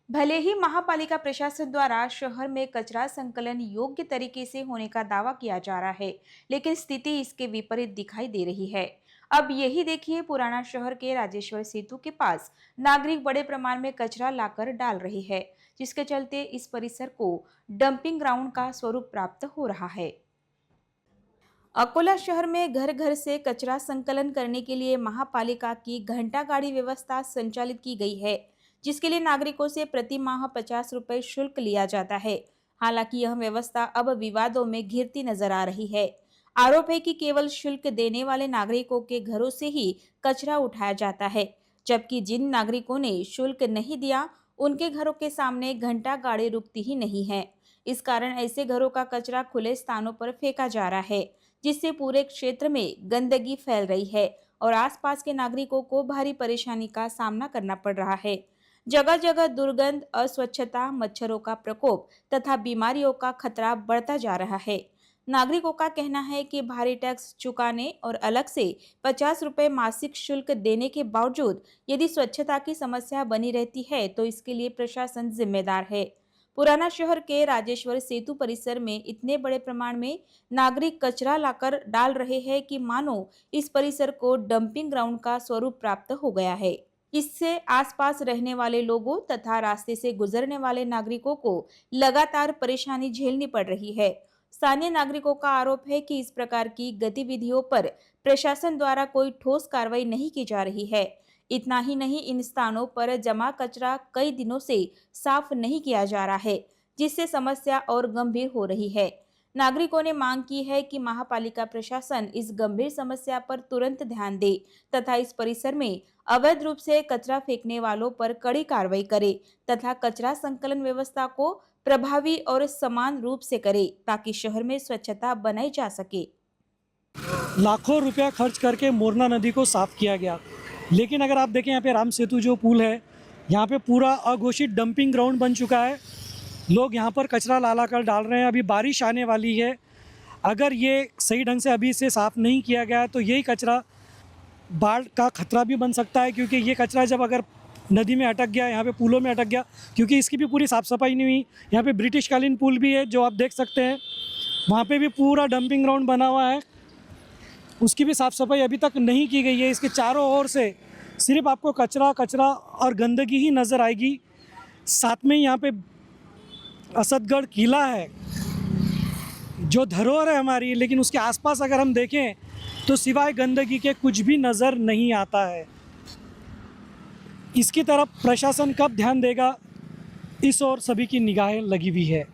भले ही महापालिका प्रशासन द्वारा शहर में कचरा संकलन योग्य तरीके से होने का दावा किया जा रहा है, लेकिन स्थिति इसके विपरीत दिखाई दे रही है। अब यही देखिए, पुराना शहर के राजेश्वर सेतु के पास नागरिक बड़े प्रमाण में कचरा लाकर डाल रहे हैं, जिसके चलते इस परिसर को डंपिंग ग्राउंड का स्वरूप प्राप्त हो रहा है। अकोला शहर में घर घर से कचरा संकलन करने के लिए महापालिका की घंटा गाड़ी व्यवस्था संचालित की गई है, जिसके लिए नागरिकों से प्रति माह 50 रुपए शुल्क लिया जाता है। हालांकि यह व्यवस्था अब विवादों में घिरती नजर आ रही है। आरोप है कि केवल शुल्क देने वाले नागरिकों के घरों से ही कचरा उठाया जाता है, जबकि जिन नागरिकों ने शुल्क नहीं दिया उनके घरों के सामने घंटा गाड़ी रुकती ही नहीं है। इस कारण ऐसे घरों का कचरा खुले स्थानों पर फेंका जा रहा है, जिससे पूरे क्षेत्र में गंदगी फैल रही है और आसपास के नागरिकों को भारी परेशानी का सामना करना पड़ रहा है। जगह जगह दुर्गंध, अस्वच्छता, मच्छरों का प्रकोप तथा बीमारियों का खतरा बढ़ता जा रहा है। नागरिकों का कहना है कि भारी टैक्स चुकाने और अलग से 50 रुपए मासिक शुल्क देने के बावजूद यदि स्वच्छता की समस्या बनी रहती है तो इसके लिए प्रशासन जिम्मेदार है। पुराना शहर के राजेश्वर सेतु परिसर में इतने बड़े प्रमाण में नागरिक कचरा लाकर डाल रहे हैं कि मानो इस परिसर को डंपिंग ग्राउंड का स्वरूप प्राप्त हो गया है। इससे आसपास रहने वाले लोगों तथा रास्ते से गुजरने वाले नागरिकों को लगातार परेशानी झेलनी पड़ रही है। स्थानीय नागरिकों का आरोप है कि इस प्रकार की गतिविधियों पर प्रशासन द्वारा कोई ठोस कार्रवाई नहीं की जा रही है। इतना ही नहीं, इन स्थानों पर जमा कचरा कई दिनों से साफ नहीं किया जा रहा है, जिससे समस्या और गंभीर हो रही है। नागरिकों ने मांग की है कि महापालिका प्रशासन इस गंभीर समस्या पर तुरंत ध्यान दे तथा इस परिसर में अवैध रूप से कचरा फेंकने वालों पर कड़ी कार्रवाई करे तथा कचरा संकलन व्यवस्था को प्रभावी और समान रूप से करे, ताकि शहर में स्वच्छता बनाई जा सके। लाखों रुपया खर्च करके मोरना नदी को साफ़ किया गया, लेकिन अगर आप देखें यहाँ पे राम सेतु जो पुल है, यहाँ पे पूरा अघोषित डंपिंग ग्राउंड बन चुका है। लोग यहाँ पर कचरा ला कर डाल रहे हैं। अभी बारिश आने वाली है, अगर ये सही ढंग से अभी से साफ़ नहीं किया गया तो यही कचरा बाढ़ का खतरा भी बन सकता है, क्योंकि ये कचरा जब अगर नदी में अटक गया, यहाँ पे पुलों में अटक गया, क्योंकि इसकी भी पूरी साफ़ सफाई नहीं हुई। यहाँ पे ब्रिटिश कालीन पुल भी है जो आप देख सकते हैं, वहाँ पे भी पूरा डंपिंग ग्राउंड बना हुआ है, उसकी भी साफ़ सफाई अभी तक नहीं की गई है। इसके चारों ओर से सिर्फ आपको कचरा कचरा और गंदगी ही नज़र आएगी। साथ में यहाँ पे असदगढ़ किला है जो धरोहर है हमारी, लेकिन उसके आसपास अगर हम देखें तो सिवाय गंदगी के कुछ भी नज़र नहीं आता है। इसकी तरफ प्रशासन कब ध्यान देगा, इस ओर सभी की निगाहें लगी हुई है।